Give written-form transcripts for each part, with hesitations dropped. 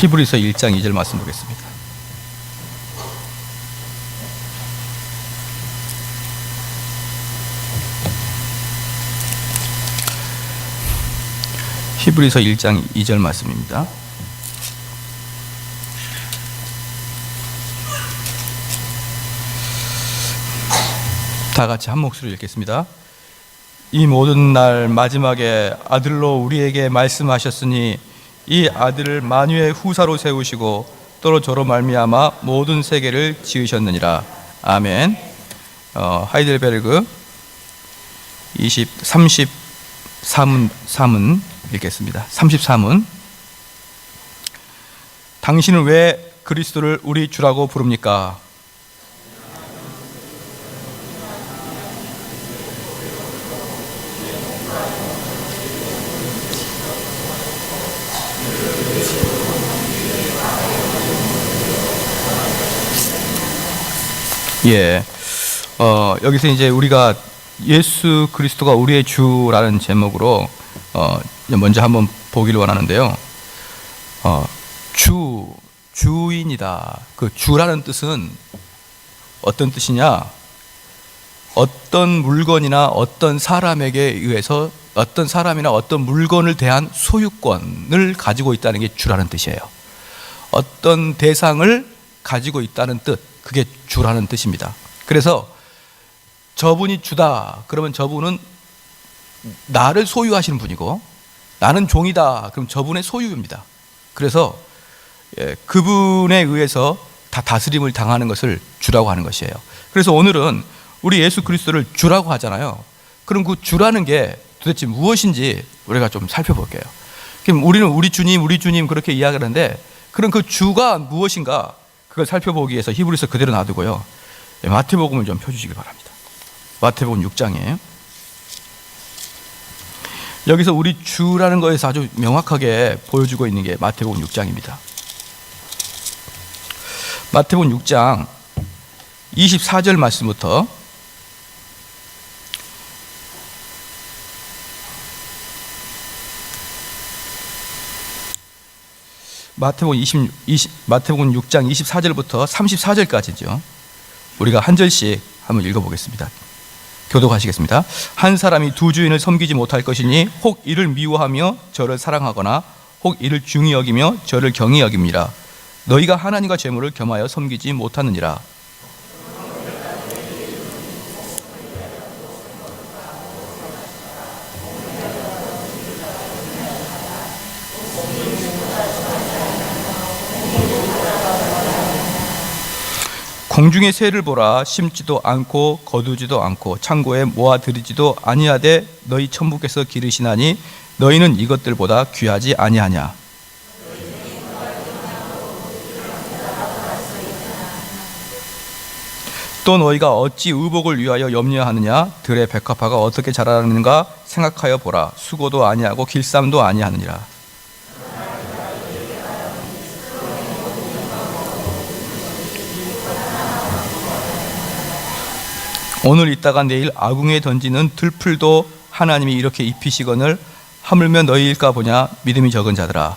히브리서 1장 2절 말씀 보겠습니다. 히브리서 1장 2절 말씀입니다. 다 같이 한 목소리로 읽겠습니다. 이 모든 날 마지막에 아들로 우리에게 말씀하셨으니 이 아들을 만유의 후사로 세우시고 또 저로 말미암아 모든 세계를 지으셨느니라. 아멘. 하이델베르그 33문 읽겠습니다. 33문. 당신은 왜 그리스도를 우리 주라고 부릅니까? 예, 여기서 이제 우리가 예수 그리스도가 우리의 주라는 제목으로 먼저 한번 보기를 원하는데요. 주인이다. 그 주라는 뜻은 어떤 뜻이냐? 어떤 물건이나 어떤 사람에게 의해서 어떤 사람이나 어떤 물건을 대한 소유권을 가지고 있다는 게 주라는 뜻이에요. 어떤 대상을 가지고 있다는 뜻, 그게 주라는 뜻입니다. 그래서 저분이 주다 그러면 저분은 나를 소유하시는 분이고 나는 종이다 그럼 저분의 소유입니다. 그래서 그분에 의해서 다 다스림을 당하는 것을 주라고 하는 것이에요. 그래서 오늘은 우리 예수 그리스도를 주라고 하잖아요. 그럼 그 주라는 게 도대체 무엇인지 우리가 좀 살펴볼게요. 그럼 우리는 우리 주님 그렇게 이야기하는데 그럼 그 주가 무엇인가 그걸 살펴보기 위해서 히브리서 그대로 놔두고요. 마태복음을 좀 펴주시기 바랍니다. 마태복음 6장이에요. 여기서 우리 주라는 거에서 아주 명확하게 보여주고 있는 게 마태복음 6장입니다. 마태복음 6장 24절 말씀부터 마태복음 6장 24절부터 34절까지죠. 우리가 한 절씩 한번 읽어보겠습니다. 교독하시겠습니다. 한 사람이 두 주인을 섬기지 못할 것이니 혹 이를 미워하며 저를 사랑하거나 혹 이를 중히 여기며 저를 경히 여깁니다. 너희가 하나님과 재물을 겸하여 섬기지 못하느니라. 공중의 새를 보라. 심지도 않고 거두지도 않고 창고에 모아들이지도 아니하되 너희 천부께서 기르시나니 너희는 이것들보다 귀하지 아니하냐. 또 너희가 어찌 의복을 위하여 염려하느냐. 들의 백합화가 어떻게 자라는가 생각하여 보라. 수고도 아니하고 길쌈도 아니하느니라. 오늘 있다가 내일 아궁이에 던지는 들풀도 하나님이 이렇게 입히시거늘 하물며 너희일까 보냐. 믿음이 적은 자들아.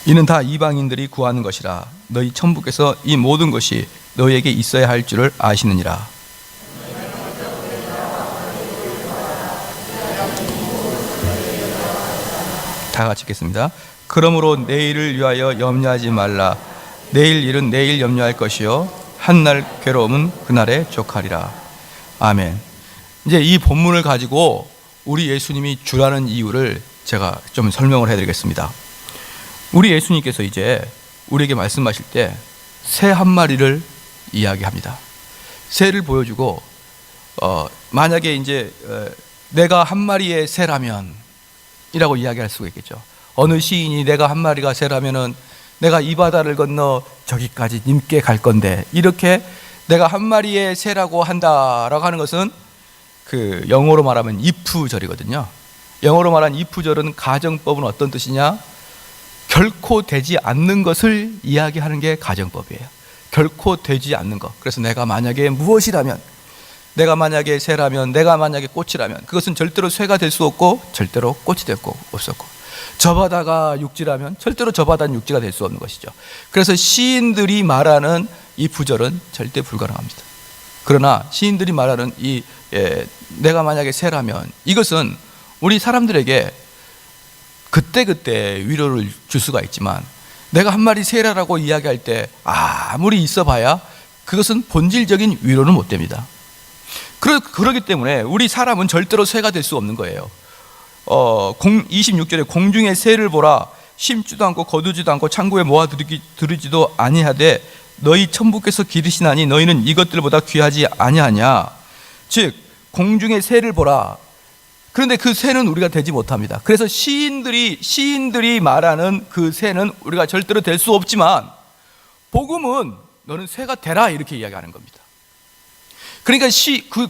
이는 다 이방인들이 구하는 것이라. 너희 천부께서 이 모든 것이 너희에게 있어야 할 줄을 아시느니라. 다 같이 읽겠습니다. 그러므로 내일을 위하여 염려하지 말라. 내일 일은 내일 염려할 것이요 한날 괴로움은 그날에 족하리라. 아멘. 이제 이 본문을 가지고 우리 예수님이 주라는 이유를 제가 좀 설명을 해드리겠습니다. 우리 예수님께서 이제 우리에게 말씀하실 때 새 한 마리를 이야기합니다. 새를 보여주고 만약에 이제 내가 한 마리의 새라면 이라고 이야기할 수가 있겠죠. 어느 시인이 내가 한 마리가 새라면은 내가 이 바다를 건너 저기까지 님께 갈 건데, 이렇게 내가 한 마리의 새라고 한다라고 하는 것은 그 영어로 말하면 if절이거든요. 영어로 말하는 if절은 가정법은 어떤 뜻이냐? 결코 되지 않는 것을 이야기하는 게 가정법이에요. 결코 되지 않는 것. 그래서 내가 만약에 무엇이라면, 내가 만약에 새라면, 내가 만약에 꽃이라면 그것은 절대로 새가 될 수 없고 절대로 꽃이 될 수 없었고, 저 바다가 육지라면 절대로 저 바다는 육지가 될 수 없는 것이죠. 그래서 시인들이 말하는 이 부절은 절대 불가능합니다. 그러나 시인들이 말하는 내가 만약에 새라면, 이것은 우리 사람들에게 그때그때 위로를 줄 수가 있지만, 내가 한 마리 새라라고 이야기할 때 아무리 있어 봐야 그것은 본질적인 위로는 못 됩니다. 그렇기 때문에 우리 사람은 절대로 새가 될 수 없는 거예요. 26절에 공중의 새를 보라, 심지도 않고 거두지도 않고 창고에 모아 두르지도 아니하되 너희 천부께서 기르시나니 너희는 이것들보다 귀하지 아니하냐. 즉 공중의 새를 보라. 그런데 그 새는 우리가 되지 못합니다. 그래서 시인들이 말하는 그 새는 우리가 절대로 될 수 없지만, 복음은 너는 새가 되라 이렇게 이야기하는 겁니다. 그러니까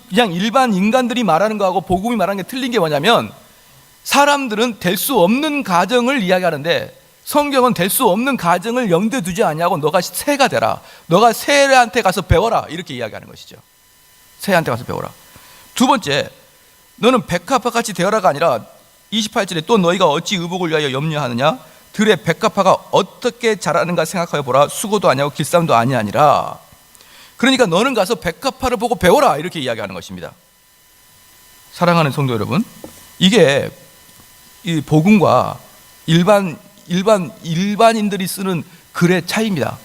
그냥 일반 인간들이 말하는 거하고 복음이 말하는 게 틀린 게 뭐냐면, 사람들은 될 수 없는 가정을 이야기하는데 성경은 될 수 없는 가정을 염두에 두지 아니하고 너가 새가 되라, 너가 새한테 가서 배워라 이렇게 이야기하는 것이죠. 새한테 가서 배워라. 두 번째, 너는 백합화같이 되어라가 아니라 28절에 또 너희가 어찌 의복을 위하여 염려하느냐, 들의 백합화가 어떻게 자라는가 생각하여 보라, 수고도 아니하고 길쌈도 아니하니라. 그러니까 너는 가서 백합화를 보고 배워라 이렇게 이야기하는 것입니다. 사랑하는 성도 여러분, 이게 이 복음과 일반인들이 쓰는 글의 차이입니다.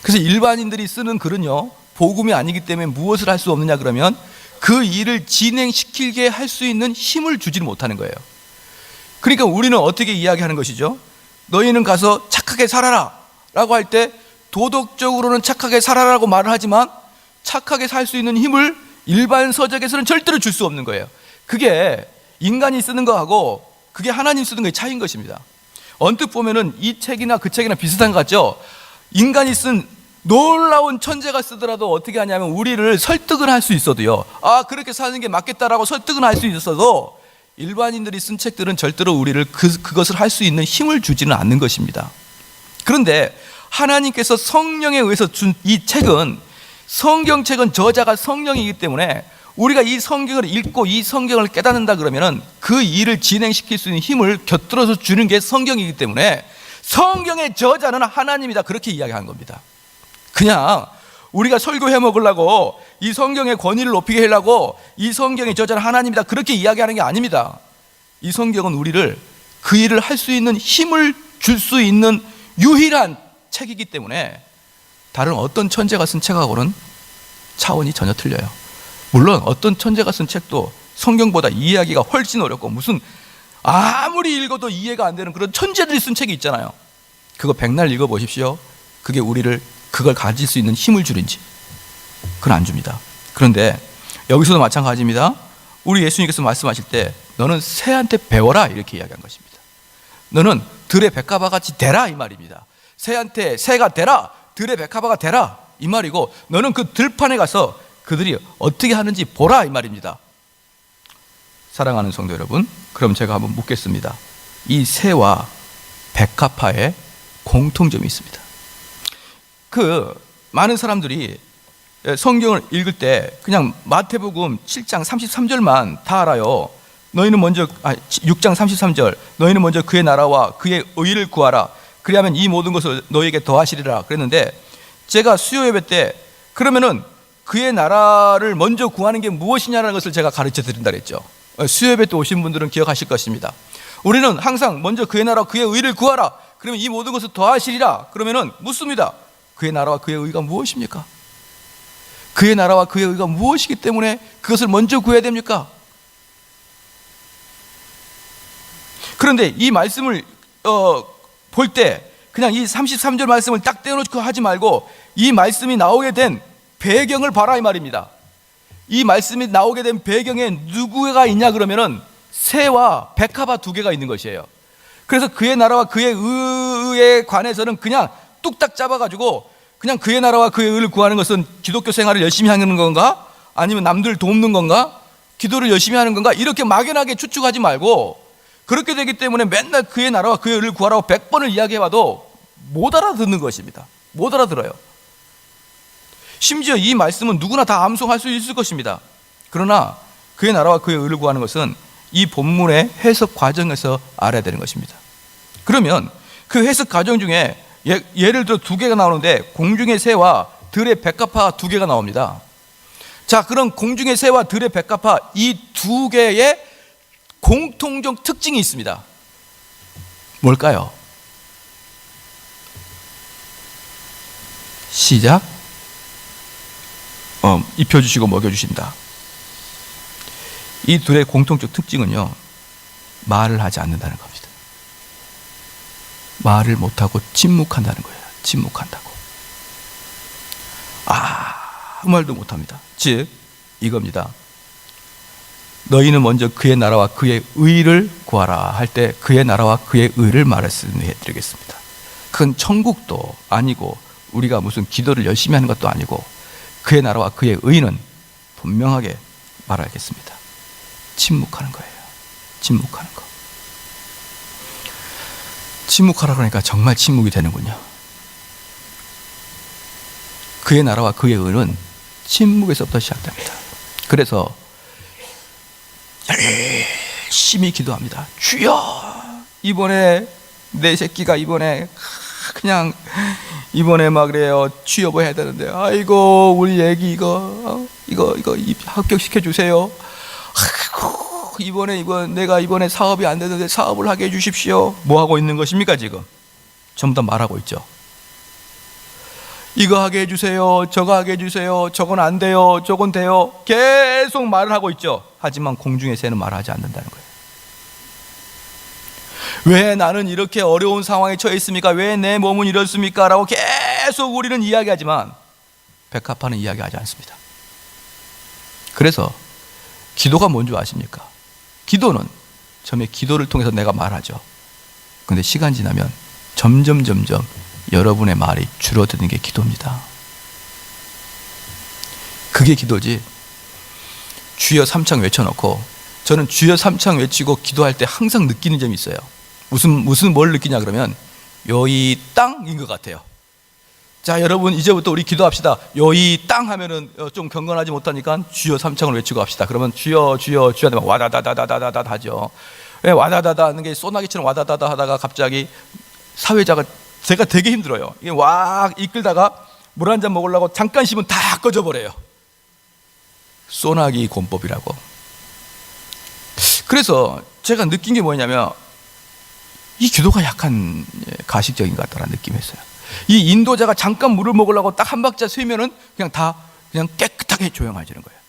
그래서 일반인들이 쓰는 글은요, 복음이 아니기 때문에 무엇을 할 수 없느냐 그러면 그 일을 진행시키게 할 수 있는 힘을 주지는 못하는 거예요. 그러니까 우리는 어떻게 이야기하는 것이죠? 너희는 가서 착하게 살아라 라고 할 때 도덕적으로는 착하게 살아라고 말을 하지만 착하게 살 수 있는 힘을 일반 서적에서는 절대로 줄 수 없는 거예요. 그게 인간이 쓰는 거하고 그게 하나님 쓰는 거의 차이인 것입니다. 언뜻 보면은 이 책이나 그 책이나 비슷한 것 같죠? 인간이 쓴 놀라운 천재가 쓰더라도 어떻게 하냐면 우리를 설득을 할 수 있어도요, 그렇게 사는 게 맞겠다라고 설득은 할 수 있어도 일반인들이 쓴 책들은 절대로 우리를 그것을 할 수 있는 힘을 주지는 않는 것입니다. 그런데 하나님께서 성령에 의해서 준 이 책은, 성경책은 저자가 성령이기 때문에 우리가 이 성경을 읽고 이 성경을 깨닫는다 그러면은 그 일을 진행시킬 수 있는 힘을 곁들여서 주는 게 성경이기 때문에 성경의 저자는 하나님이다 그렇게 이야기하는 겁니다. 그냥 우리가 설교해 먹으려고 이 성경의 권위를 높이게 하려고 이 성경의 저자는 하나님이다 그렇게 이야기하는 게 아닙니다. 이 성경은 우리를 그 일을 할 수 있는 힘을 줄 수 있는 유일한 책이기 때문에 다른 어떤 천재가 쓴 책하고는 차원이 전혀 틀려요. 물론 어떤 천재가 쓴 책도 성경보다 이해하기가 훨씬 어렵고 무슨 아무리 읽어도 이해가 안 되는 그런 천재들이 쓴 책이 있잖아요. 그거 백날 읽어보십시오. 그게 우리를 그걸 가질 수 있는 힘을 주는지, 그건 안 줍니다. 그런데 여기서도 마찬가지입니다. 우리 예수님께서 말씀하실 때 너는 새한테 배워라 이렇게 이야기한 것입니다. 너는 들의 백합화같이 되라 이 말입니다. 새한테 새가 되라, 들의 백합화가 되라 이 말이고, 너는 그 들판에 가서 그들이 어떻게 하는지 보라 이 말입니다. 사랑하는 성도 여러분, 그럼 제가 한번 묻겠습니다. 이 새와 백합화에 공통점이 있습니다. 많은 사람들이 성경을 읽을 때 그냥 마태복음 7장 33절만 다 알아요. 6장 33절, 너희는 먼저 그의 나라와 그의 의를 구하라, 그리하면 이 모든 것을 너희에게 더하시리라 그랬는데, 제가 수요 예배 때 그러면은 그의 나라를 먼저 구하는 게 무엇이냐는 것을 제가 가르쳐 드린다 그랬죠. 수요 예배 때 오신 분들은 기억하실 것입니다. 우리는 항상 먼저 그의 나라와 그의 의를 구하라, 그러면 이 모든 것을 더하시리라. 그러면은 묻습니다. 그의 나라와 그의 의가 무엇입니까? 그의 나라와 그의 의가 무엇이기 때문에 그것을 먼저 구해야 됩니까? 그런데 이 말씀을 볼 때 그냥 이 33절 말씀을 딱 떼어놓고 하지 말고 이 말씀이 나오게 된 배경을 봐라 이 말입니다. 이 말씀이 나오게 된 배경에 누구가 있냐 그러면은 새와 백합화 두 개가 있는 것이에요. 그래서 그의 나라와 그의 의에 관해서는 그냥 뚝딱 잡아가지고 그냥 그의 나라와 그의 의를 구하는 것은 기독교 생활을 열심히 하는 건가? 아니면 남들 돕는 건가? 기도를 열심히 하는 건가? 이렇게 막연하게 추측하지 말고, 그렇게 되기 때문에 맨날 그의 나라와 그의 의를 구하라고 100번을 이야기해봐도 못 알아듣는 것입니다. 못 알아들어요. 심지어 이 말씀은 누구나 다 암송할 수 있을 것입니다. 그러나 그의 나라와 그의 의를 구하는 것은 이 본문의 해석 과정에서 알아야 되는 것입니다. 그러면 그 해석 과정 중에 예를 들어 두 개가 나오는데 공중의 새와 들의 백합화 두 개가 나옵니다. 자, 그럼 공중의 새와 들의 백합화 이 두 개의 공통적 특징이 있습니다. 뭘까요? 시작. 입혀주시고 먹여주신다. 이 둘의 공통적 특징은요, 말을 하지 않는다는 겁니다. 말을 못하고 침묵한다는 거예요. 침묵한다고. 아무 말도 못합니다. 즉 이겁니다. 너희는 먼저 그의 나라와 그의 의를 구하라 할 때 그의 나라와 그의 의를 말씀해드리겠습니다. 그건 천국도 아니고 우리가 무슨 기도를 열심히 하는 것도 아니고 그의 나라와 그의 의는 분명하게 말하겠습니다. 침묵하는 거예요. 침묵하는 거. 침묵하라 그러니까 정말 침묵이 되는군요. 그의 나라와 그의 의는 침묵에서부터 시작됩니다. 그래서 열심히 기도합니다. 주여, 이번에 내 새끼가 이번에 막 그래요. 취업을 해야 되는데, 아이고 우리 애기 이거 합격시켜 주세요. 아이고 내가 이번에 사업이 안 되는데 사업을 하게 해주십시오. 뭐 하고 있는 것입니까 지금? 전부 다 말하고 있죠. 이거 하게 해주세요. 저거 하게 해주세요. 저건 안 돼요. 저건 돼요. 계속 말을 하고 있죠. 하지만 공중의 새는 말하지 않는다는 거예요. 왜 나는 이렇게 어려운 상황에 처해 있습니까? 왜 내 몸은 이렇습니까? 라고 계속 우리는 이야기하지만 백합화는 이야기하지 않습니다. 그래서 기도가 뭔지 아십니까? 기도는 처음에 기도를 통해서 내가 말하죠. 그런데 시간 지나면 점점 여러분의 말이 줄어드는 게 기도입니다. 그게 기도지. 주여 삼창 외쳐놓고, 저는 주여 삼창 외치고 기도할 때 항상 느끼는 점이 있어요. 뭘 느끼냐 그러면 여의 땅인 것 같아요. 자, 여러분 이제부터 우리 기도합시다. 여의 땅 하면은 좀 경건하지 못하니까 주여 삼창을 외치고 합시다. 그러면 주여 하면 와다다다다다다 하죠. 왜 와다다다 하는 게 소나기처럼 와다다다 하다가 갑자기 사회자가 제가 되게 힘들어요. 이게 왁 이끌다가 물 한 잔 먹으려고 잠깐 씹으면 다 꺼져버려요. 소나기 권법이라고. 그래서 제가 느낀 게 뭐냐면 이 기도가 약간 가식적인 것 같다는 느낌이 있어요. 이 인도자가 잠깐 물을 먹으려고 딱 한 박자 쇠면은 그냥 깨끗하게 조용해지는 거예요.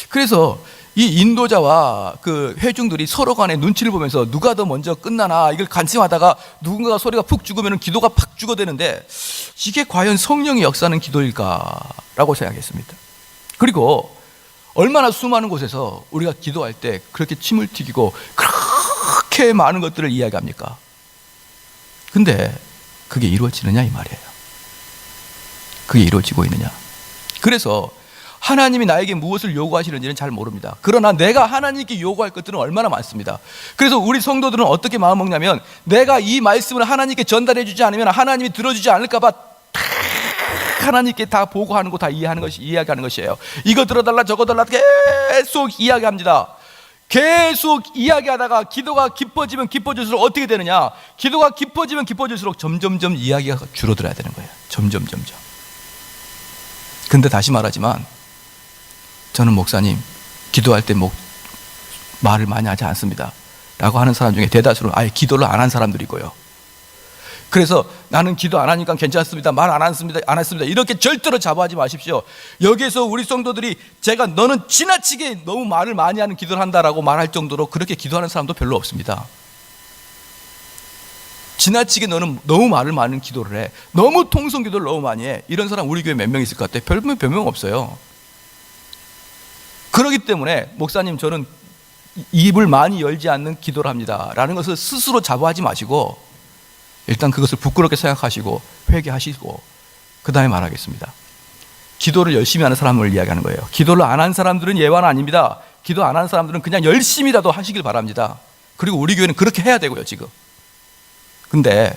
그래서 이 인도자와 그 회중들이 서로 간에 눈치를 보면서 누가 더 먼저 끝나나 이걸 간심하다가 누군가가 소리가 푹 죽으면 기도가 팍 죽어대는데 이게 과연 성령이 역사하는 기도일까라고 생각했습니다. 그리고 얼마나 수많은 곳에서 우리가 기도할 때 그렇게 침을 튀기고 그렇게 많은 것들을 이야기합니까? 근데 그게 이루어지느냐 이 말이에요. 그게 이루어지고 있느냐. 그래서 하나님이 나에게 무엇을 요구하시는지는 잘 모릅니다. 그러나 내가 하나님께 요구할 것들은 얼마나 많습니다. 그래서 우리 성도들은 어떻게 마음먹냐면 내가 이 말씀을 하나님께 전달해 주지 않으면 하나님이 들어주지 않을까 봐 하나님께 다 보고하는 거 다 이야기하는 것이에요. 이거 들어달라 저거 달라 계속 이야기합니다. 계속 이야기하다가 기도가 깊어지면 깊어질수록 어떻게 되느냐? 기도가 깊어지면 깊어질수록 점점점 이야기가 줄어들어야 되는 거예요. 점점점. 근데 다시 말하지만 저는 목사님 기도할 때 말을 많이 하지 않습니다 라고 하는 사람 중에 대다수는 아예 기도를 안 한 사람들이고요. 그래서 나는 기도 안 하니까 괜찮습니다, 말 안 했습니다 이렇게 절대로 자부하지 마십시오. 여기에서 우리 성도들이 제가 너는 지나치게 너무 말을 많이 하는 기도를 한다라고 말할 정도로 그렇게 기도하는 사람도 별로 없습니다. 지나치게 너는 너무 말을 많은 기도를 해, 너무 통성 기도를 너무 많이 해, 이런 사람 우리 교회 몇 명 있을 것 같아요? 별명 없어요. 그렇기 때문에 목사님 저는 입을 많이 열지 않는 기도를 합니다 라는 것을 스스로 자부하지 마시고 일단 그것을 부끄럽게 생각하시고 회개하시고 그 다음에 말하겠습니다. 기도를 열심히 하는 사람을 이야기하는 거예요. 기도를 안 한 사람들은 예화는 아닙니다. 기도 안 하는 사람들은 그냥 열심히라도 하시길 바랍니다. 그리고 우리 교회는 그렇게 해야 되고요 지금. 근데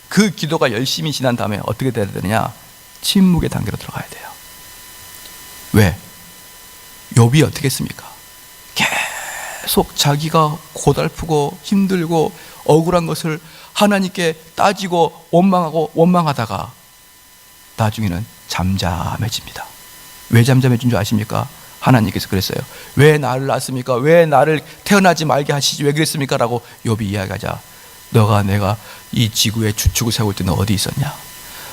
그 기도가 열심히 지난 다음에 어떻게 돼야 되느냐? 침묵의 단계로 들어가야 돼요. 왜? 욥이 어떻게 했습니까? 계속 자기가 고달프고 힘들고 억울한 것을 하나님께 따지고 원망하다가 나중에는 잠잠해집니다. 왜 잠잠해진 줄 아십니까? 하나님께서 그랬어요. 왜 나를 낳았습니까? 왜 나를 태어나지 말게 하시지? 왜 그랬습니까? 라고 욥이 이야기하자, 내가 이 지구에 주축을 세울 때 너 어디 있었냐?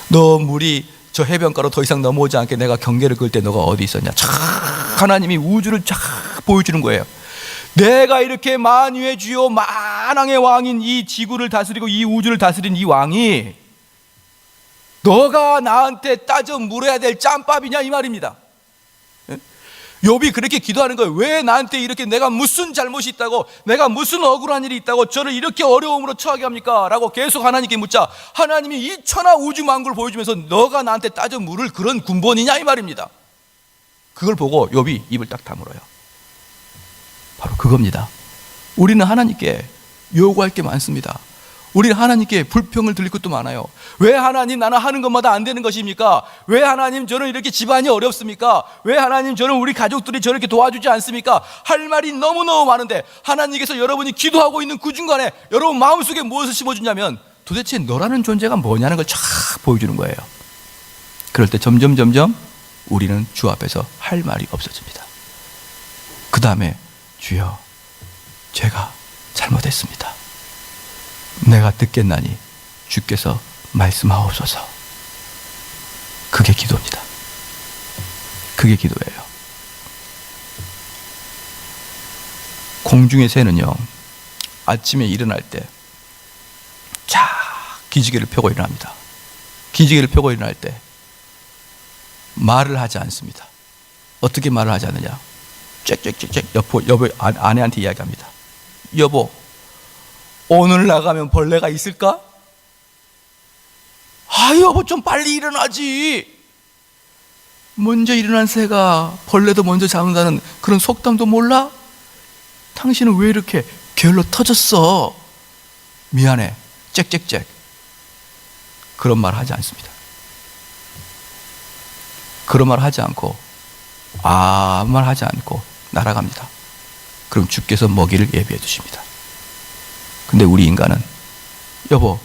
너 물이 저 해변가로 더 이상 넘어오지 않게 내가 경계를 그을 때 너가 어디 있었냐? 참 하나님이 우주를 쫙 보여주는 거예요. 내가 이렇게 만유의 주요 만왕의 왕인 이 지구를 다스리고 이 우주를 다스린 이 왕이 너가 나한테 따져 물어야 될 짬밥이냐 이 말입니다. 욥이 그렇게 기도하는 거예요. 왜 나한테 이렇게, 내가 무슨 잘못이 있다고, 내가 무슨 억울한 일이 있다고 저를 이렇게 어려움으로 처하게 합니까? 라고 계속 하나님께 묻자 하나님이 이 천하 우주 만국을 보여주면서 너가 나한테 따져 물을 그런 군번이냐 이 말입니다. 그걸 보고 욥이 입을 딱 다물어요. 바로 그겁니다. 우리는 하나님께 요구할 게 많습니다. 우리는 하나님께 불평을 드릴 것도 많아요. 왜 하나님 나는 하는 것마다 안 되는 것입니까? 왜 하나님 저는 이렇게 집안이 어렵습니까? 왜 하나님 저는 우리 가족들이 저렇게 도와주지 않습니까? 할 말이 너무너무 많은데 하나님께서 여러분이 기도하고 있는 그 중간에 여러분 마음속에 무엇을 심어주냐면 도대체 너라는 존재가 뭐냐는 걸 쫙 보여주는 거예요. 그럴 때 점점 우리는 주 앞에서 할 말이 없어집니다. 그 다음에 주여 제가 잘못했습니다. 내가 듣겠나니 주께서 말씀하옵소서. 그게 기도입니다. 그게 기도예요. 공중의 새는요, 아침에 일어날 때 쫙 기지개를 펴고 일어납니다. 기지개를 펴고 일어날 때 말을 하지 않습니다. 어떻게 말을 하지 않느냐? 짹짹짹짹 여보 아내한테 이야기합니다. 여보, 오늘 나가면 벌레가 있을까? 아 여보 좀 빨리 일어나지. 먼저 일어난 새가 벌레도 먼저 잡는다는 그런 속담도 몰라? 당신은 왜 이렇게 게을러 터졌어? 미안해. 짹짹짹. 그런 말 하지 않습니다. 그런 말 하지 않고 아무 말 하지 않고 날아갑니다. 그럼 주께서 먹이를 예비해 주십니다. 근데 우리 인간은 여보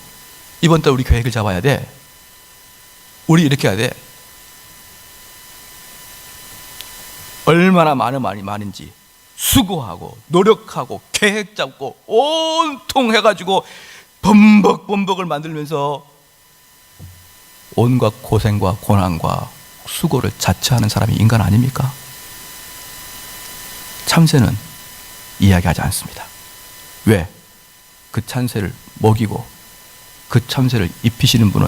이번 달 우리 계획을 잡아야 돼. 우리 이렇게 해야 돼. 얼마나 많은지 수고하고 노력하고 계획 잡고 온통 해가지고 범벅을 만들면서 온갖 고생과 고난과 수고를 자처하는 사람이 인간 아닙니까? 참새는 이야기하지 않습니다. 왜? 그 참새를 먹이고 그 참새를 입히시는 분은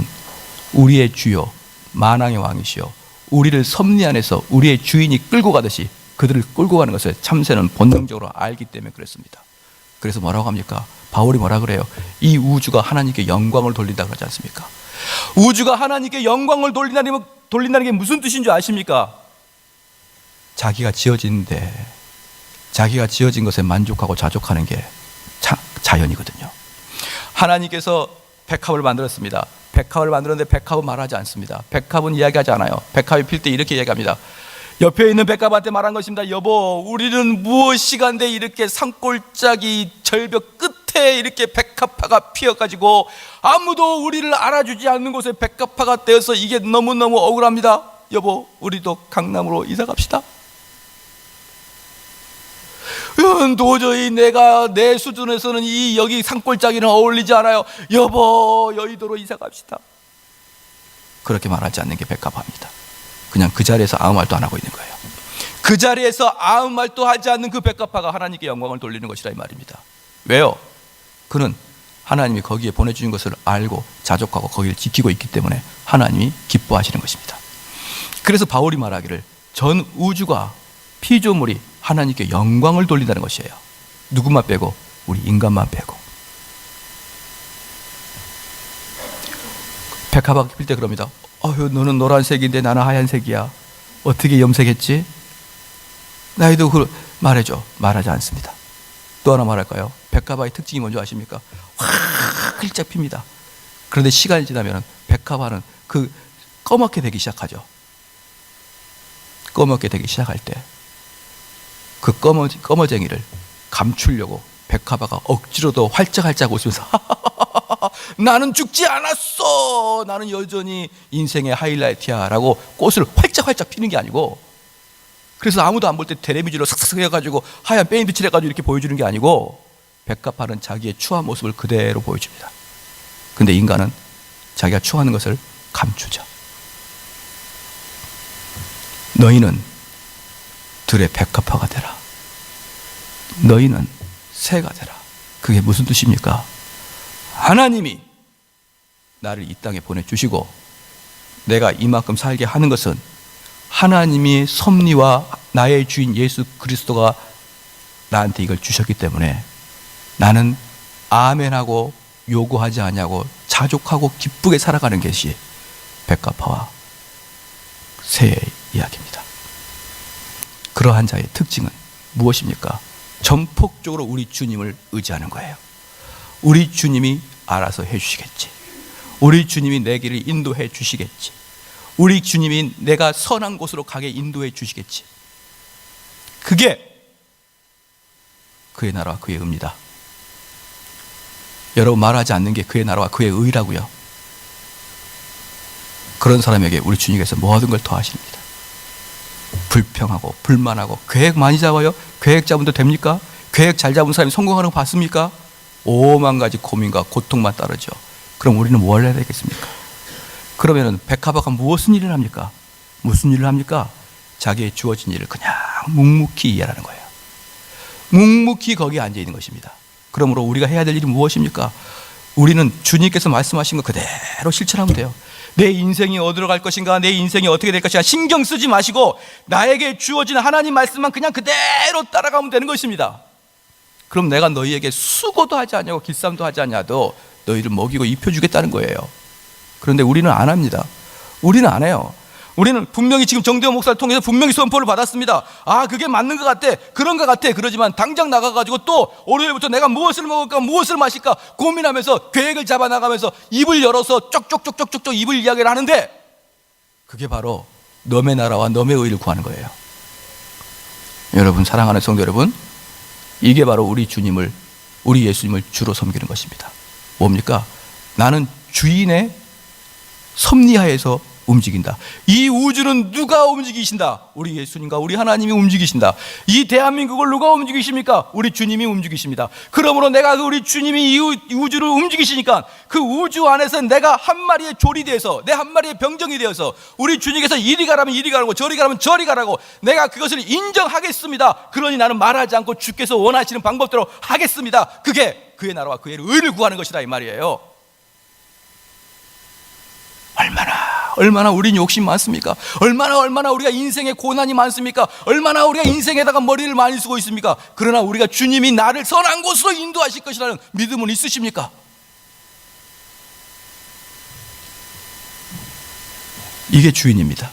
우리의 주요 만왕의 왕이시여 우리를 섭리 안에서 우리의 주인이 끌고 가듯이 그들을 끌고 가는 것을 참새는 본능적으로 알기 때문에 그랬습니다. 그래서 뭐라고 합니까? 바울이 뭐라 그래요? 이 우주가 하나님께 영광을 돌린다 그러지 않습니까? 우주가 하나님께 영광을 돌린다는 게 무슨 뜻인 줄 아십니까? 자기가 지어진데 자기가 지어진 것에 만족하고 자족하는 게 자연이거든요. 하나님께서 백합을 만들었습니다. 백합을 만들었는데 백합은 말하지 않습니다. 백합은 이야기하지 않아요. 백합이 필 때 이렇게 이야기합니다. 옆에 있는 백합한테 말한 것입니다. 여보, 우리는 무엇이간데 이렇게 산골짜기 절벽 끝에 이렇게 백합화가 피어가지고 아무도 우리를 알아주지 않는 곳에 백합화가 되어서 이게 너무너무 억울합니다. 여보, 우리도 강남으로 이사 갑시다. 도저히 내가 내 수준에서는 이 여기 산골짜기는 어울리지 않아요. 여보, 여의도로 이사 갑시다. 그렇게 말하지 않는 게 백합화입니다. 그냥 그 자리에서 아무 말도 안 하고 있는 거예요. 그 자리에서 아무 말도 하지 않는 그 백합화가 하나님께 영광을 돌리는 것이라 이 말입니다. 왜요? 그는 하나님이 거기에 보내주신 것을 알고 자족하고 거기를 지키고 있기 때문에 하나님이 기뻐하시는 것입니다. 그래서 바울이 말하기를 전 우주가 피조물이 하나님께 영광을 돌린다는 것이에요. 누구만 빼고? 우리 인간만 빼고. 백합화 필 때 그럽니다. 어휴, 너는 노란색인데 나는 하얀색이야. 어떻게 염색했지? 나이도 말해줘. 말하지 않습니다. 또 하나 말할까요? 백합화의 특징이 뭔지 아십니까? 활짝 핍니다. 그런데 시간이 지나면 백합화는 그 꺼멓게 되기 시작하죠. 꺼멓게 되기 시작할 때 그 검어쟁이를 감추려고 백합화가 억지로도 활짝활짝 웃으면서 나는 죽지 않았어, 나는 여전히 인생의 하이라이트야 라고 꽃을 활짝활짝 피는 게 아니고, 그래서 아무도 안 볼 때 텔레비전으로 삭삭 해가지고 하얀 페인트 칠해가지고 이렇게 보여주는 게 아니고, 백합화는 자기의 추한 모습을 그대로 보여줍니다. 근데 인간은 자기가 추하는 것을 감추죠. 너희는 들의 백합화가 되라, 너희는 새가 되라. 그게 무슨 뜻입니까? 하나님이 나를 이 땅에 보내주시고 내가 이만큼 살게 하는 것은 하나님이 섭리와 나의 주인 예수 그리스도가 나한테 이걸 주셨기 때문에 나는 아멘하고 요구하지 않냐고 자족하고 기쁘게 살아가는 것이 백합화와 새의 이야기입니다. 그러한 자의 특징은 무엇입니까? 전폭적으로 우리 주님을 의지하는 거예요. 우리 주님이 알아서 해주시겠지, 우리 주님이 내 길을 인도해 주시겠지, 우리 주님이 내가 선한 곳으로 가게 인도해 주시겠지. 그게 그의 나라와 그의 의입니다. 여러분, 말하지 않는 게 그의 나라와 그의 의라고요. 그런 사람에게 우리 주님께서 모든 걸 더하십니다. 불평하고 불만하고 계획 많이 잡아요? 계획 잡은 데 됩니까? 계획 잘 잡은 사람이 성공하는 거 봤습니까? 오만 가지 고민과 고통만 따르죠. 그럼 우리는 뭘 해야 되겠습니까? 그러면은 백합화가 무슨 일을 합니까? 무슨 일을 합니까? 자기의 주어진 일을 그냥 묵묵히 이해하는 거예요. 묵묵히 거기에 앉아 있는 것입니다. 그러므로 우리가 해야 될 일이 무엇입니까? 우리는 주님께서 말씀하신 거 그대로 실천하면 돼요. 내 인생이 어디로 갈 것인가, 내 인생이 어떻게 될 것인가 신경 쓰지 마시고 나에게 주어진 하나님 말씀만 그냥 그대로 따라가면 되는 것입니다. 그럼 내가 너희에게 수고도 하지 않냐고 길쌈도 하지 않냐도 너희를 먹이고 입혀주겠다는 거예요. 그런데 우리는 안 합니다. 우리는 안 해요. 우리는 분명히 지금 정대원 목사를 통해서 분명히 선포를 받았습니다. 아, 그게 맞는 것 같아, 그런 것 같아. 그러지만 당장 나가가지고 또 월요일부터 내가 무엇을 먹을까, 무엇을 마실까 고민하면서 계획을 잡아나가면서 입을 열어서 쪽쪽쪽쪽쪽 입을 이야기를 하는데, 그게 바로 너의 나라와 너의 의를 구하는 거예요. 여러분, 사랑하는 성도 여러분, 이게 바로 우리 주님을, 우리 예수님을 주로 섬기는 것입니다. 뭡니까? 나는 주인의 섭리하에서 움직인다. 이 우주는 누가 움직이신다? 우리 예수님과 우리 하나님이 움직이신다. 이 대한민국을 누가 움직이십니까? 우리 주님이 움직이십니다. 그러므로 내가 우리 주님이 이 우주를 움직이시니까 그 우주 안에서 내가 한 마리의 조리 되어서, 내 한 마리의 병정이 되어서 우리 주님께서 이리 가라면 이리 가라고, 저리 가라면 저리 가라고 내가 그것을 인정하겠습니다. 그러니 나는 말하지 않고 주께서 원하시는 방법대로 하겠습니다. 그게 그의 나라와 그의 의를 구하는 것이다, 이 말이에요. 얼마나 우린 욕심 많습니까? 얼마나 우리가 인생에 고난이 많습니까? 얼마나 우리가 인생에다가 머리를 많이 쓰고 있습니까? 그러나 우리가 주님이 나를 선한 곳으로 인도하실 것이라는 믿음은 있으십니까? 이게 주인입니다.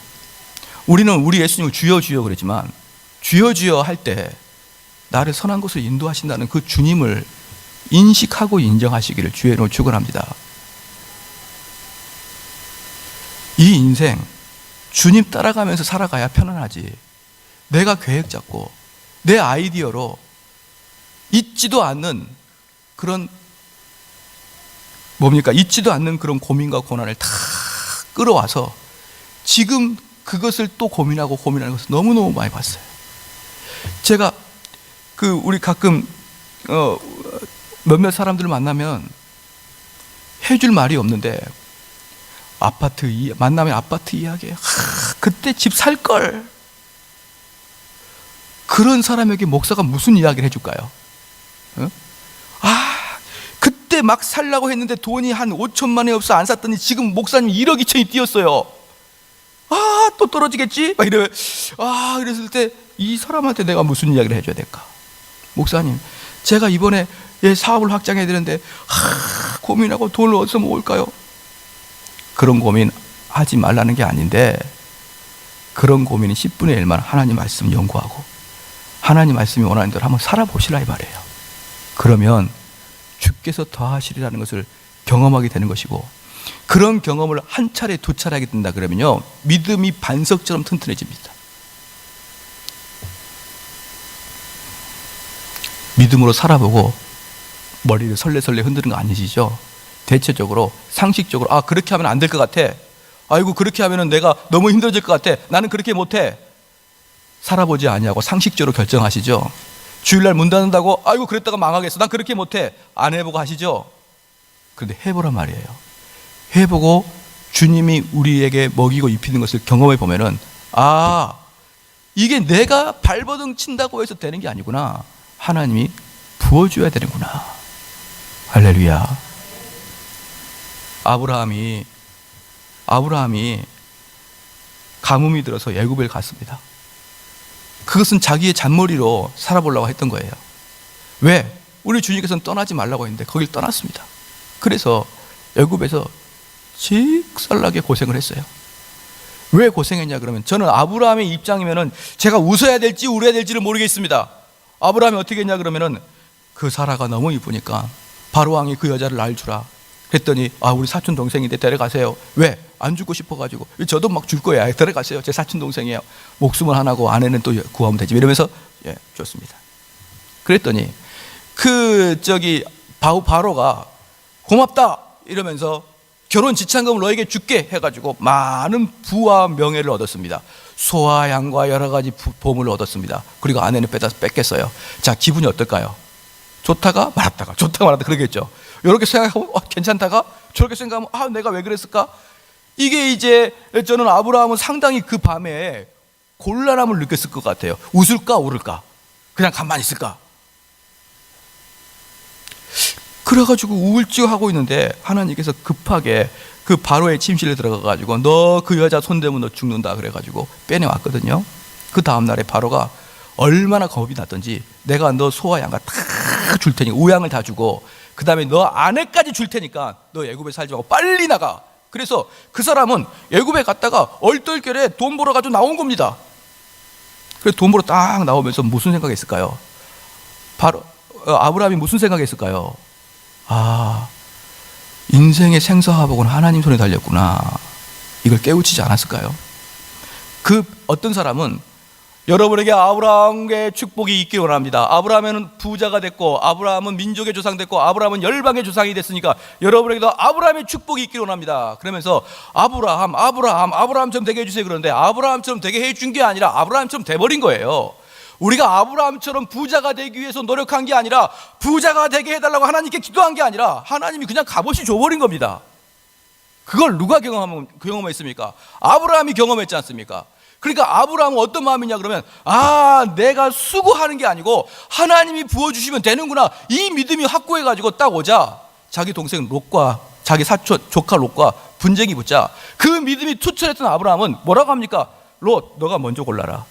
우리는 우리 예수님을 주여 주여 그러지만 주여 주여 할 때 나를 선한 곳으로 인도하신다는 그 주님을 인식하고 인정하시기를 주의 이름으로 축원합니다. 이 인생 주님 따라가면서 살아가야 편안하지, 내가 계획 잡고 내 아이디어로 있지도 않는 그런 있지도 않는 그런 고민과 고난을 다 끌어와서 지금 그것을 또 고민하는 것을 너무너무 많이 봤어요. 제가 우리 가끔 몇몇 사람들을 만나면 해줄 말이 없는데 만나면 아파트 이야기해요. 그때 집 살 걸. 그런 사람에게 목사가 무슨 이야기를 해줄까요? 그때 막 살라고 했는데 돈이 한 5천만 원이 없어 안 샀더니 지금 목사님 1억 2천이 뛰었어요. 또 떨어지겠지? 막 이래. 그랬을 때 이 사람한테 내가 무슨 이야기를 해줘야 될까? 목사님, 제가 이번에 사업을 확장해야 되는데 고민하고 돈을 어디서 모을까요? 그런 고민 하지 말라는 게 아닌데, 그런 고민이 10분의 1만 하나님 말씀 연구하고 하나님 말씀이 원하는 대로 한번 살아보시라 이 말이에요. 그러면 주께서 더하시리라는 것을 경험하게 되는 것이고, 그런 경험을 한 차례 두 차례 하게 된다 그러면요, 믿음이 반석처럼 튼튼해집니다. 믿음으로 살아보고 머리를 설레설레 흔드는 거 아니시죠? 대체적으로 상식적으로 그렇게 하면 안 될 것 같아. 아이고 그렇게 하면 내가 너무 힘들어질 것 같아. 나는 그렇게 못해. 살아보지 아니하고 상식적으로 결정하시죠. 주일날 문 닫는다고 아이고 그랬다가 망하겠어. 난 그렇게 못해. 안 해보고 하시죠. 그런데 해보란 말이에요. 해보고 주님이 우리에게 먹이고 입히는 것을 경험해 보면은 이게 내가 발버둥 친다고 해서 되는 게 아니구나. 하나님이 부어줘야 되는구나. 할렐루야. 아브라함이 가뭄이 들어서 애굽에 갔습니다. 그것은 자기의 잔머리로 살아보려고 했던 거예요. 왜? 우리 주님께서는 떠나지 말라고 했는데 거길 떠났습니다. 그래서 애굽에서 직설나게 고생을 했어요. 왜 고생했냐 그러면 저는 아브라함의 입장이면은 제가 웃어야 될지 울어야 될지를 모르겠습니다. 아브라함이 어떻게 했냐 그러면은 그 사라가 너무 이쁘니까 바로왕이 그 여자를 날 주라 그랬더니 우리 사촌 동생인데 데려가세요. 왜? 안 죽고 싶어가지고. 저도 막 줄 거야. 데려가세요. 제 사촌 동생이에요. 목숨은 하나고 아내는 또 구하면 되지. 이러면서 줬습니다. 그랬더니 바로가 고맙다 이러면서 결혼 지참금을 너에게 줄게 해가지고 많은 부와 명예를 얻었습니다. 소와 양과 여러 가지 보물을 얻었습니다. 그리고 아내는 뺏겼어요. 자, 기분이 어떨까요? 좋다가 말았다가 그러겠죠. 이렇게 생각하면 괜찮다가 저렇게 생각하면 내가 왜 그랬을까? 이게 이제 저는 아브라함은 상당히 그 밤에 곤란함을 느꼈을 것 같아요. 웃을까 울을까? 그냥 가만히 있을까? 그래가지고 우울증하고 있는데 하나님께서 급하게 그 바로의 침실에 들어가가지고 너 그 여자 손대면 너 죽는다 그래가지고 빼내왔거든요. 그 다음날에 바로가 얼마나 겁이 났던지 내가 너 소와 양과 다 줄 테니까 우양을 다 주고 그 다음에 너 아내까지 줄 테니까 너 애굽에 살지 말고 빨리 나가. 그래서 그 사람은 애굽에 갔다가 얼떨결에 돈 벌어 가지고 나온 겁니다. 그래서 돈 벌어 딱 나오면서 무슨 생각했을까요? 바로 아브라함이 무슨 생각했을까요? 인생의 생사화복은 하나님 손에 달렸구나. 이걸 깨우치지 않았을까요? 그 어떤 사람은 여러분에게 아브라함의 축복이 있기를 원합니다. 아브라함은 부자가 됐고 아브라함은 민족의 조상 됐고 아브라함은 열방의 조상이 됐으니까 여러분에게도 아브라함의 축복이 있기를 원합니다. 그러면서 아브라함처럼 되게 해주세요. 그런데 아브라함처럼 되게 해준 게 아니라 아브라함처럼 돼버린 거예요. 우리가 아브라함처럼 부자가 되기 위해서 노력한 게 아니라 부자가 되게 해달라고 하나님께 기도한 게 아니라 하나님이 그냥 값없이 줘버린 겁니다. 그걸 누가 경험했습니까? 아브라함이 경험했지 않습니까? 그러니까 아브라함은 어떤 마음이냐 그러면 내가 수고하는 게 아니고 하나님이 부어주시면 되는구나 이 믿음이 확고해가지고 딱 오자 자기 동생 롯과 자기 사촌 조카 롯과 분쟁이 붙자 그 믿음이 투철했던 아브라함은 뭐라고 합니까? 롯 너가 먼저 골라라.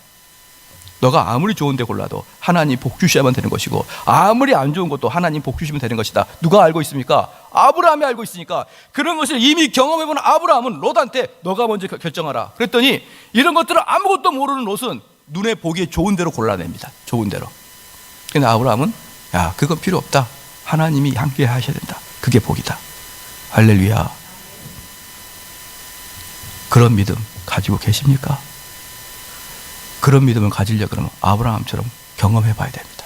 너가 아무리 좋은 데 골라도 하나님 복 주셔야만 되는 것이고 아무리 안 좋은 것도 하나님 복 주시면 되는 것이다. 누가 알고 있습니까? 아브라함이 알고 있으니까 그런 것을 이미 경험해본 아브라함은 롯한테 너가 먼저 결정하라 그랬더니 이런 것들을 아무것도 모르는 롯은 눈에 보기에 좋은 대로 골라냅니다. 좋은 대로. 근데 아브라함은 그건 필요 없다. 하나님이 함께 하셔야 된다. 그게 복이다. 할렐루야. 그런 믿음 가지고 계십니까? 그런 믿음을 가지려고 그러면 아브라함처럼 경험해 봐야 됩니다.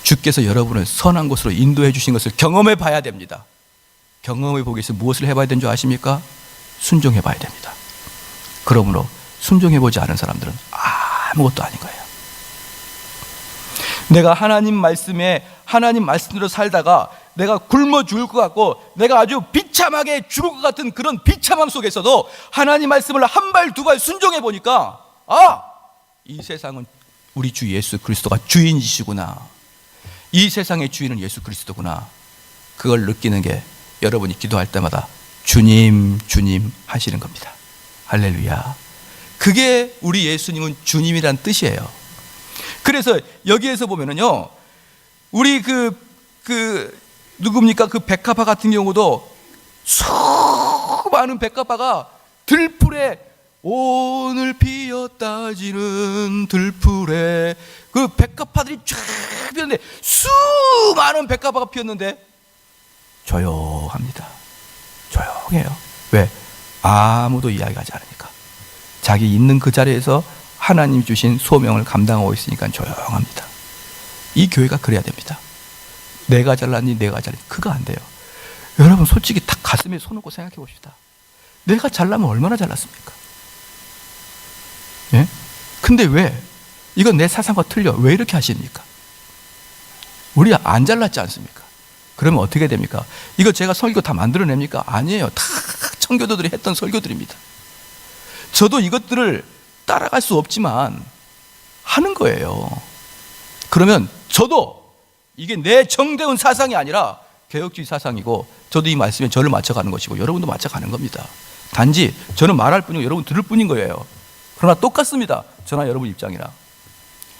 주께서 여러분을 선한 곳으로 인도해 주신 것을 경험해 봐야 됩니다. 경험해 보기 위해서 무엇을 해봐야 되는 줄 아십니까? 순종해 봐야 됩니다. 그러므로 순종해 보지 않은 사람들은 아무것도 아닌 거예요. 내가 하나님 말씀대로 살다가 내가 굶어 죽을 것 같고 내가 아주 비참하게 죽을 것 같은 그런 비참함 속에서도 하나님 말씀을 한 발 두 발 순종해 보니까 이 세상은 우리 주 예수 그리스도가 주인이시구나. 이 세상의 주인은 예수 그리스도구나. 그걸 느끼는 게 여러분이 기도할 때마다 주님 주님 하시는 겁니다. 할렐루야. 그게 우리 예수님은 주님이란 뜻이에요. 그래서 여기에서 보면은요 우리 누굽니까? 그 백합화 같은 경우도 수많은 백합화가 들풀에 오늘 피었다지는 들풀에 그 백합화들이 쫙 피었는데 수많은 백합화가 피었는데 조용합니다. 조용해요. 왜? 아무도 이야기하지 않으니까. 자기 있는 그 자리에서 하나님 주신 소명을 감당하고 있으니까 조용합니다. 이 교회가 그래야 됩니다. 내가 잘났니 내가 잘났니 그거 안 돼요. 여러분 솔직히 딱 가슴에 손 얹고 생각해 봅시다. 내가 잘나면 얼마나 잘났습니까? 예? 근데 왜? 이건 내 사상과 틀려. 왜 이렇게 하십니까? 우리 안 잘났지 않습니까? 그러면 어떻게 됩니까? 이거 제가 설교 다 만들어냅니까? 아니에요. 다 청교도들이 했던 설교들입니다. 저도 이것들을 따라갈 수 없지만 하는 거예요. 그러면 저도 이게 내 정대운 사상이 아니라 개혁주의 사상이고 저도 이 말씀에 저를 맞춰가는 것이고 여러분도 맞춰가는 겁니다. 단지 저는 말할 뿐이고 여러분 들을 뿐인 거예요. 그러나 똑같습니다. 저나 여러분 입장이나.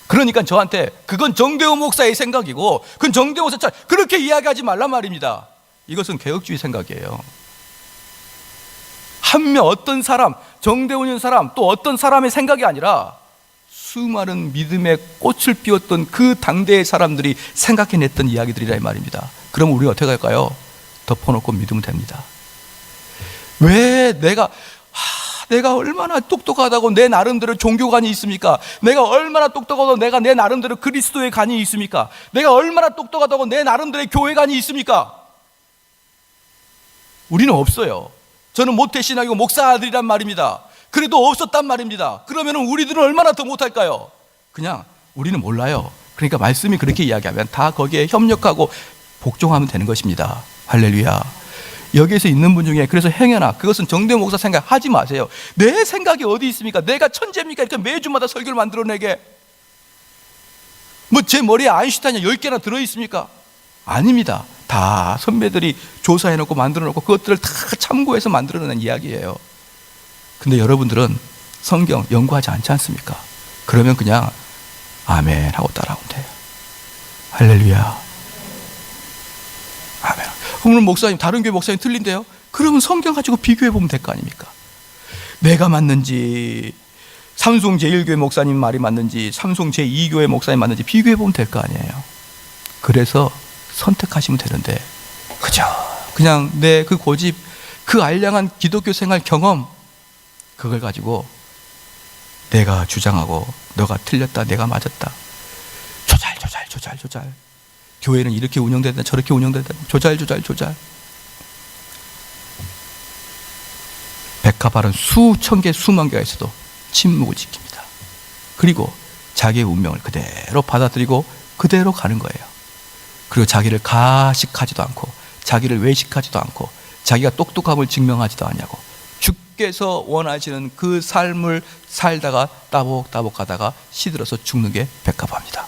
그러니까 저한테 그건 정대훈 목사의 생각이고 그건 정대훈 목사 그렇게 이야기하지 말란 말입니다. 이것은 개혁주의 생각이에요. 한 명 어떤 사람, 정대훈이라는 사람 또 어떤 사람의 생각이 아니라 수많은 믿음의 꽃을 피웠던 그 당대의 사람들이 생각해냈던 이야기들이라 이 말입니다. 그럼 우리가 어떻게 할까요? 덮어놓고 믿으면 됩니다. 왜 내가 얼마나 똑똑하다고 내 나름대로 종교관이 있습니까? 내가 얼마나 똑똑하다고 내가 내 나름대로 그리스도의 관이 있습니까? 내가 얼마나 똑똑하다고 내 나름대로의 교회관이 있습니까? 우리는 없어요. 저는 모태신앙이고 목사 아들이란 말입니다. 그래도 없었단 말입니다. 그러면 우리들은 얼마나 더 못할까요? 그냥 우리는 몰라요. 그러니까 말씀이 그렇게 이야기하면 다 거기에 협력하고 복종하면 되는 것입니다. 할렐루야. 여기에서 있는 분 중에 그래서 행여나 그것은 정대훈 목사 생각 하지 마세요. 내 생각이 어디 있습니까? 내가 천재입니까? 이렇게 매주마다 설교를 만들어내게 뭐 제 머리에 아인슈타인이 10개나 들어있습니까? 아닙니다. 다 선배들이 조사해놓고 만들어놓고 그것들을 다 참고해서 만들어낸 이야기예요. 근데 여러분들은 성경 연구하지 않지 않습니까? 그러면 그냥 아멘 하고 따라오면 돼요. 할렐루야. 아멘. 오늘 목사님 다른 교회 목사님 틀린데요? 그러면 성경 가지고 비교해 보면 될 거 아닙니까? 내가 맞는지 삼송 제1교회 목사님 말이 맞는지 삼송 제2교회 목사님 맞는지 비교해 보면 될 거 아니에요. 그래서 선택하시면 되는데 그냥 내 그 고집 그 알량한 기독교 생활 경험 그걸 가지고 내가 주장하고 너가 틀렸다 내가 맞았다 조잘 교회는 이렇게 운영된다 저렇게 운영된다 조잘 백합화는 수천 개 수만 개가 있어도 침묵을 지킵니다. 그리고 자기의 운명을 그대로 받아들이고 그대로 가는 거예요. 그리고 자기를 가식하지도 않고 자기를 외식하지도 않고 자기가 똑똑함을 증명하지도 않냐고 주께서 원하시는 그 삶을 살다가 따복따복 가다가 시들어서 죽는 게 백합화입니다.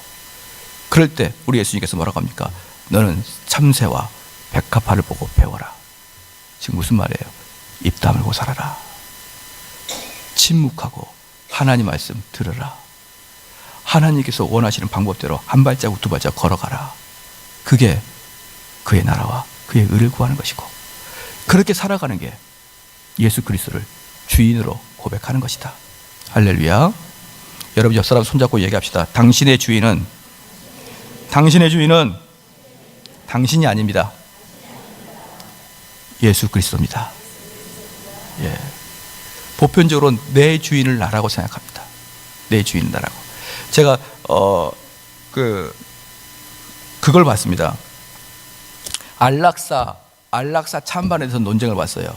그럴 때 우리 예수님께서 뭐라고 합니까? 너는 참새와 백합화를 보고 배워라. 지금 무슨 말이에요? 입 다물고 살아라. 침묵하고 하나님 말씀 들으라. 하나님께서 원하시는 방법대로 한 발자국 두 발자국 걸어가라. 그게 그의 나라와 그의 의를 구하는 것이고 그렇게 살아가는 게 예수 그리스도를 주인으로 고백하는 것이다. 할렐루야. 여러분 옆 사람 손잡고 얘기합시다. 당신의 주인은 당신이 아닙니다. 예수 그리스도입니다. 예. 보편적으로 내 주인을 나라고 생각합니다. 내 주인은 나라고. 제가 그걸 봤습니다. 안락사 찬반에 대해서 논쟁을 봤어요.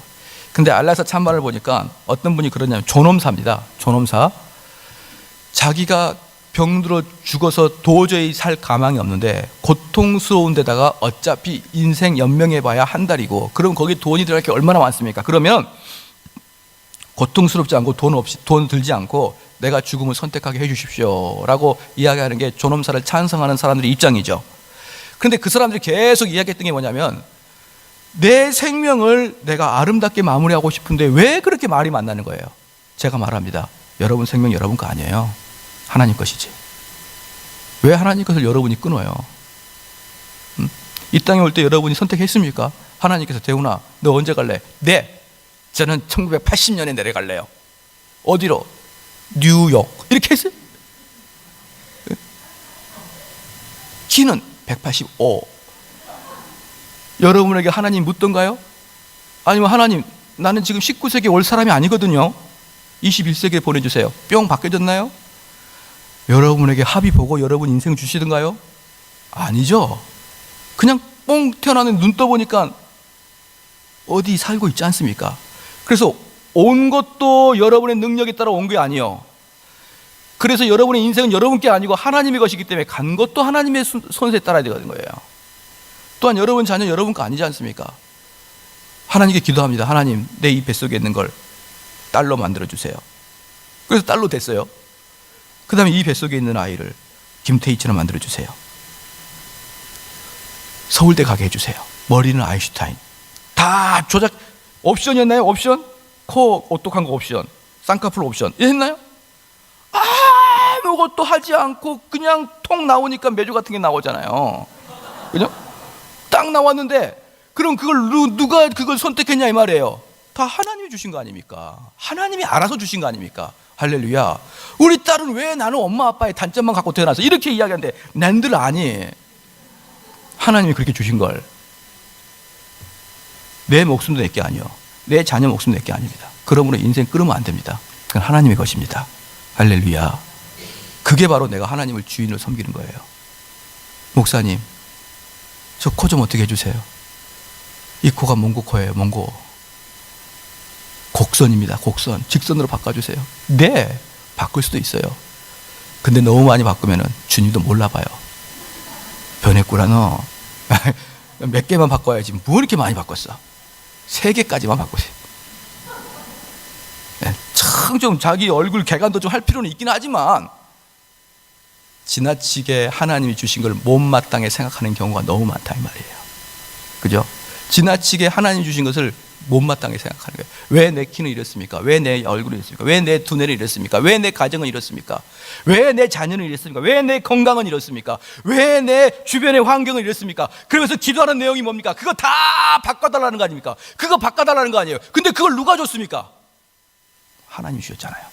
근데 안락사 찬반을 보니까 어떤 분이 그러냐면 존엄사입니다. 존엄사. 자기가 병들어 죽어서 도저히 살 가망이 없는데 고통스러운 데다가 어차피 인생 연명해봐야 한 달이고 그럼 거기 돈이 들어갈 게 얼마나 많습니까? 그러면 고통스럽지 않고 돈 들지 않고 내가 죽음을 선택하게 해주십시오 라고 이야기하는 게 존엄사를 찬성하는 사람들의 입장이죠. 그런데 그 사람들이 계속 이야기했던 게 뭐냐면 내 생명을 내가 아름답게 마무리하고 싶은데 왜 그렇게 말이 만나는 거예요? 제가 말합니다. 여러분 생명 여러분 거 아니에요. 하나님 것이지. 왜 하나님 것을 여러분이 끊어요? 이 땅에 올 때 여러분이 선택했습니까? 하나님께서 대훈아 너 언제 갈래? 네, 저는 1980년에 내려갈래요. 어디로? 뉴욕. 이렇게 했어요. 키는 185. 여러분에게 하나님 묻던가요? 아니면 하나님 나는 지금 19세기에 올 사람이 아니거든요. 21세기에 보내주세요. 뿅 바뀌어졌나요? 여러분에게 합의 보고 여러분 인생 주시던가요? 아니죠. 그냥 뻥 튀어나오는 눈 떠보니까 어디 살고 있지 않습니까? 그래서 온 것도 여러분의 능력에 따라 온 게 아니에요. 그래서 여러분의 인생은 여러분께 아니고 하나님의 것이기 때문에 간 것도 하나님의 손에 따라야 되는 거예요. 또한 여러분 자녀 여러분 거 아니지 않습니까? 하나님께 기도합니다. 하나님, 내 이 뱃속에 있는 걸 딸로 만들어 주세요. 그래서 딸로 됐어요. 그 다음에 이 뱃속에 있는 아이를 김태희처럼 만들어 주세요. 서울대 가게 해주세요. 머리는 아인슈타인. 다 조작 옵션이었나요? 옵션? 코 오똑한 거 옵션, 쌍꺼풀 옵션 했나요? 아무것도 하지 않고 그냥 통 나오니까 매주 같은 게 나오잖아요. 그죠? 딱 나왔는데 그럼 그걸 누가 그걸 선택했냐 이 말이에요. 다 하나님이 주신 거 아닙니까? 하나님이 알아서 주신 거 아닙니까? 할렐루야. 우리 딸은 왜 나는 엄마 아빠의 단점만 갖고 태어나서 이렇게 이야기하는데 난들 아니. 하나님이 그렇게 주신 걸. 내 목숨도 내게 아니요, 내 자녀 목숨도 내게 아닙니다. 그러므로 인생 끊으면 안 됩니다. 그건 하나님의 것입니다. 할렐루야. 그게 바로 내가 하나님을 주인으로 섬기는 거예요. 목사님, 저 코 좀 어떻게 해주세요. 이 코가 몽고 코예요. 몽고 곡선입니다. 곡선. 직선으로 바꿔주세요. 네, 바꿀 수도 있어요. 근데 너무 많이 바꾸면 주님도 몰라봐요. 변했구나 너. 몇 개만 바꿔야지 뭐 이렇게 많이 바꿨어. 3개까지만 바꾸세요. 네, 참 좀 자기 얼굴 개간도 좀 할 필요는 있긴 하지만 지나치게 하나님이 주신 걸 못마땅하게 생각하는 경우가 너무 많다 이 말이에요. 그죠? 지나치게 하나님 주신 것을 못마땅하게 생각하는 거예요. 왜 내 키는 이렇습니까? 왜 내 얼굴이 이렇습니까? 왜 내 두뇌는 이렇습니까? 왜 내 가정은 이렇습니까? 왜 내 자녀는 이렇습니까? 왜 내 건강은 이렇습니까? 왜 내 주변의 환경은 이렇습니까? 그러면서 기도하는 내용이 뭡니까? 그거 다 바꿔달라는 거 아닙니까? 그거 바꿔달라는 거 아니에요. 근데 그걸 누가 줬습니까? 하나님 주셨잖아요.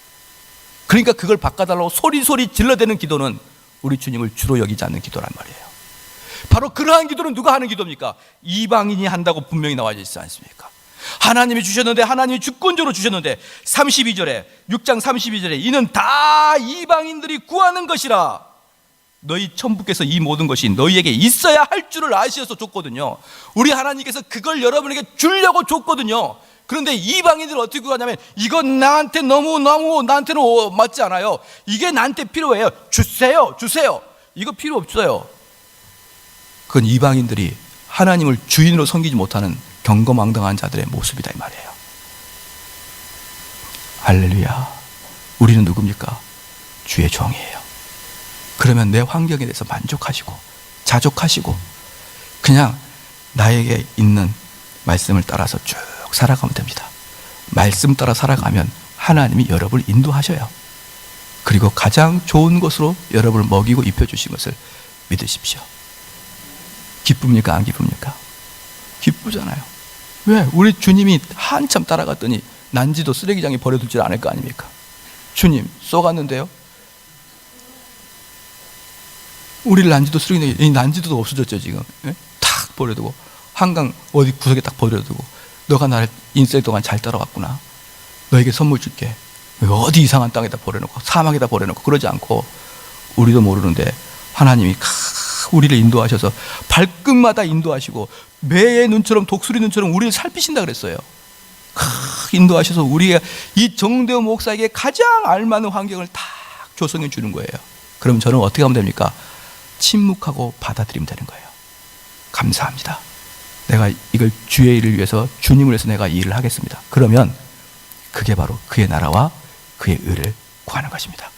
그러니까 그걸 바꿔달라고 소리소리 질러대는 기도는 우리 주님을 주로 여기지 않는 기도란 말이에요. 바로 그러한 기도는 누가 하는 기도입니까? 이방인이 한다고 분명히 나와 있지 않습니까? 하나님이 주셨는데, 하나님이 주권적으로 주셨는데 32절에 6장 32절에 이는 다 이방인들이 구하는 것이라 너희 천부께서 이 모든 것이 너희에게 있어야 할 줄을 아시어서 줬거든요. 우리 하나님께서 그걸 여러분에게 주려고 줬거든요. 그런데 이방인들은 어떻게 구하냐면 이건 나한테 너무 나한테는 맞지 않아요. 이게 나한테 필요해요. 주세요. 이거 필요 없어요. 그건 이방인들이 하나님을 주인으로 섬기지 못하는 경거망당한 자들의 모습이다 이 말이에요. 할렐루야. 우리는 누굽니까? 주의 종이에요. 그러면 내 환경에 대해서 만족하시고 자족하시고 그냥 나에게 있는 말씀을 따라서 쭉 살아가면 됩니다. 말씀 따라 살아가면 하나님이 여러분을 인도하셔요. 그리고 가장 좋은 것으로 여러분을 먹이고 입혀주신 것을 믿으십시오. 기쁩니까? 안 기쁩니까? 기쁘잖아요. 왜? 우리 주님이 한참 따라갔더니 난지도 쓰레기장에 버려두질 않을 거 아닙니까? 주님 쏘갔는데요, 우리를 난지도 쓰레기장에, 이 난지도도 없어졌죠 지금. 예? 탁 버려두고 한강 어디 구석에 딱 버려두고 너가 나를 인생 동안 잘 따라왔구나, 너에게 선물 줄게. 어디 이상한 땅에다 버려놓고 사막에다 버려놓고 그러지 않고 우리도 모르는데 하나님이 우리를 인도하셔서 발끝마다 인도하시고 매의 눈처럼 독수리 눈처럼 우리를 살피신다 그랬어요. 인도하셔서 우리가 이 정대호 목사에게 가장 알맞는 환경을 다 조성해 주는 거예요. 그럼 저는 어떻게 하면 됩니까? 침묵하고 받아들이면 되는 거예요. 감사합니다. 내가 이걸 주의 일을 위해서, 주님을 위해서 내가 이 일을 하겠습니다. 그러면 그게 바로 그의 나라와 그의 의를 구하는 것입니다.